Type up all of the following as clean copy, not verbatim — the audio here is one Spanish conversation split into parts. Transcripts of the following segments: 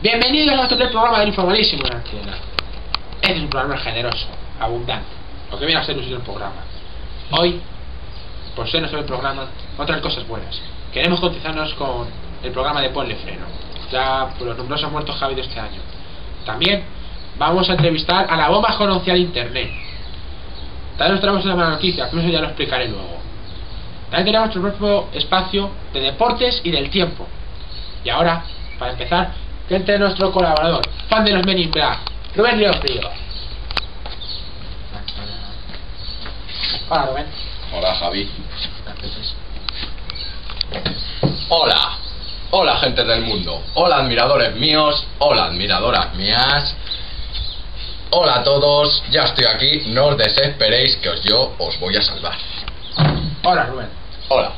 Bienvenidos a nuestro primer programa del Informalísimo en Antena. Este es un programa generoso, abundante, lo que viene a ser un programa. Hoy, por ser nuestro programa, otras cosas buenas. Queremos cotizarnos con el programa de Ponle Freno, ya por los numerosos muertos que ha habido este año. También vamos a entrevistar a la bomba conocida de internet. También nos traemos una mala noticia, pero eso ya lo explicaré luego. También tenemos nuestro propio espacio de deportes y del tiempo. Y ahora, para empezar, que entre nuestro colaborador, fan de los Men in Black, Rubén Riofrío. Hola, Rubén. Hola, Javi. Hola. Hola, gente del mundo. Hola, admiradores míos. Hola, admiradoras mías. Hola a todos. Ya estoy aquí. No os desesperéis que yo os voy a salvar. Hola, Rubén. Hola.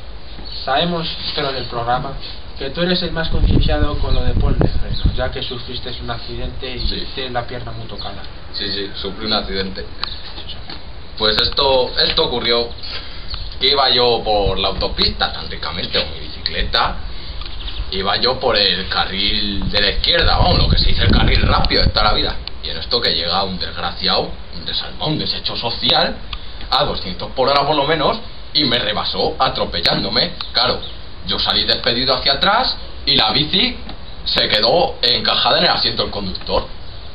Sabemos, pero del programa, que tú eres el más concienciado con lo de Ponle Freno, ya que sufriste un accidente y sí, tienes la pierna muy tocada. Sí, sufrí un accidente. Pues esto ocurrió que iba yo por la autopista tan ricamente con mi bicicleta. Iba yo por el carril de la izquierda, vamos, lo que se dice el carril rápido de toda la vida. Y en esto que llega un desgraciado, un desalmado, un desecho social, a 200 por hora por lo menos, y me rebasó atropellándome. Claro, yo salí despedido hacia atrás y la bici se quedó encajada en el asiento del conductor.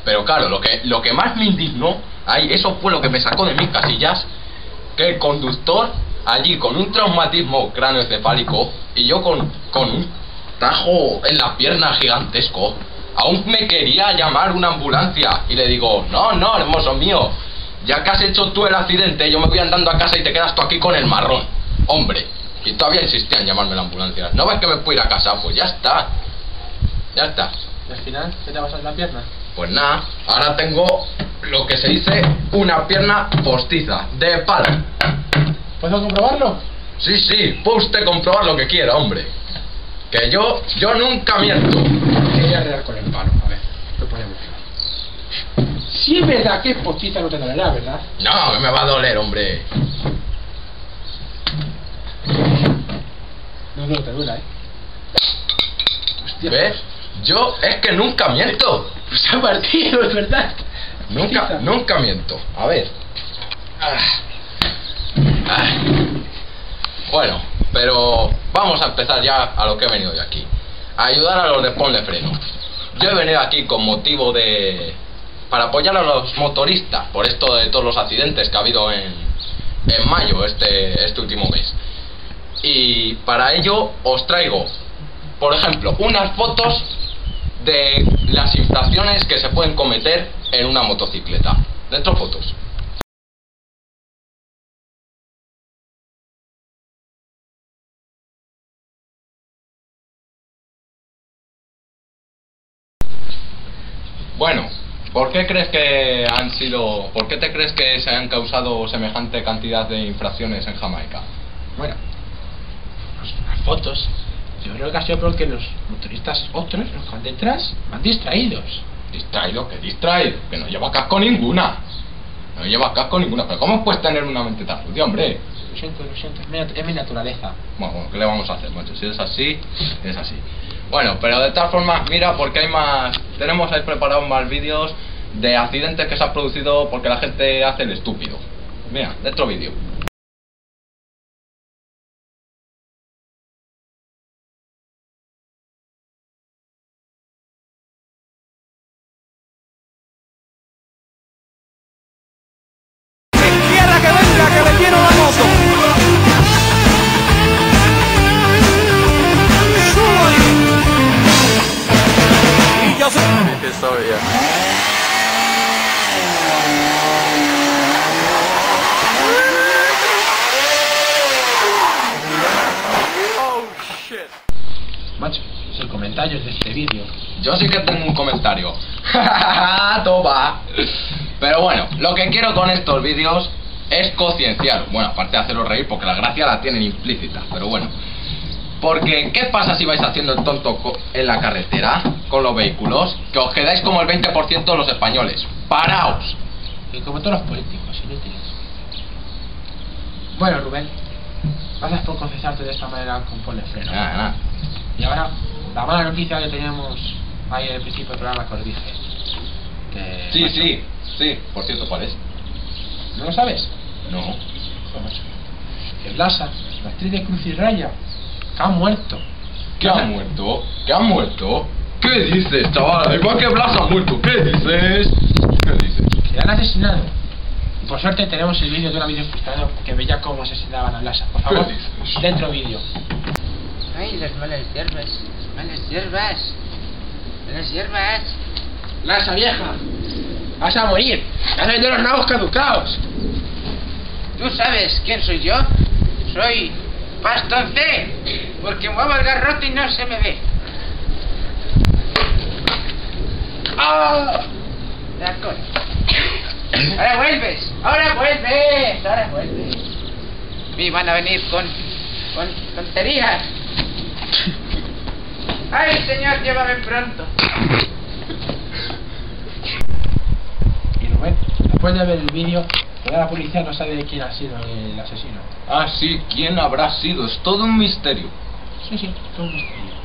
Pero claro, lo que más me indignó, eso fue lo que me sacó de mis casillas, que el conductor allí con un traumatismo cráneoencefálico y yo con un tajo en la pierna gigantesco, aún me quería llamar una ambulancia. Y le digo, no, hermoso mío, ya que has hecho tú el accidente, yo me voy andando a casa y te quedas tú aquí con el marrón. Hombre, y todavía insistía en llamarme la ambulancia. ¿No ves que me puedo ir a casa? Pues ya está. ¿Y al final qué te pasa en la pierna? Pues nada, ahora tengo lo que se dice una pierna postiza, de palo. ¿Puedo comprobarlo? Sí, puede usted comprobar lo que quiera, hombre. Que yo nunca miento. Voy a arreglar con el palo, a ver, lo ponemos. Si es verdad que es postiza, no te dolerá, ¿verdad? No, que me va a doler, hombre. No te duela, Hostia. ¿Ves? Yo es que nunca miento. Se ha partido, es verdad. Nunca miento. A ver. Bueno, pero vamos a empezar ya a lo que he venido yo aquí. A ayudar a los de Ponle Freno. Yo he venido aquí con motivo para apoyar a los motoristas por esto de todos los accidentes que ha habido en mayo, este último mes. Y para ello os traigo, por ejemplo, unas fotos de las infracciones que se pueden cometer en una motocicleta. Dentro fotos. Bueno, ¿por qué te crees que se han causado semejante cantidad de infracciones en Jamaica? Bueno, pues las fotos, yo creo que ha sido porque los motoristas otros, los que van detrás, van distraídos. ¿Distraído? ¿Qué distraído? Que no lleva casco ninguna. Pero ¿cómo puedes tener una mente tan sucia, hombre? Lo siento, es mi naturaleza. Bueno, ¿qué le vamos a hacer, macho? Si es así, es así. Bueno, pero de todas formas, mira, porque tenemos ahí preparados más vídeos de accidentes que se han producido porque la gente hace el estúpido. Mira, dentro vídeo. Macho, sin comentarios de este vídeo. Yo sí que tengo un comentario. Toma. Pero bueno, lo que quiero con estos vídeos es concienciar. Bueno, aparte de haceros reír, porque la gracia la tienen implícita. Pero bueno, porque ¿qué pasa si vais haciendo el tonto en la carretera con los vehículos? Que os quedáis como el 20% de los españoles. ¡Paraos! Y como todos los políticos, inútiles. Bueno, Rubén, gracias por confesarte de esta manera con Ponle Freno. Nada. Y ahora, la mala noticia que tenemos ahí en el principio del programa que os dije. Que, Sí, macho, sí. Por cierto, ¿cuál es? ¿No lo sabes? No. Joder, macho. Que Blasa, la actriz de Cruz y Raya, que ha muerto. ¿Qué ha muerto? ¿Qué ha muerto? ¿Qué dices, chaval? Igual que Blas ha muerto. ¿Qué dices? ¿Qué dices? Que la han asesinado. Y por suerte tenemos el vídeo de una videofiltrado que veía cómo asesinaban a Blasa. Por favor, ¿Qué dices? dentro vídeo. Ay, las malas hierbas, malas hierbas, malas hierbas. Blasa vieja, vas a morir. Vas a vender los nabos caducados. ¿Tú sabes quién soy yo? Soy Pastor C, porque muevo el garrote y no se me ve. ¡Ah! De acuerdo. Ahora vuelves, ahora vuelves, ahora vuelves. Y van a venir con tonterías. Ay, señor, llévame pronto. Y Rubén, después de ver el vídeo, toda la policía no sabe quién ha sido el asesino. Ah, sí, ¿quién habrá sido? Es todo un misterio. Sí, todo un misterio.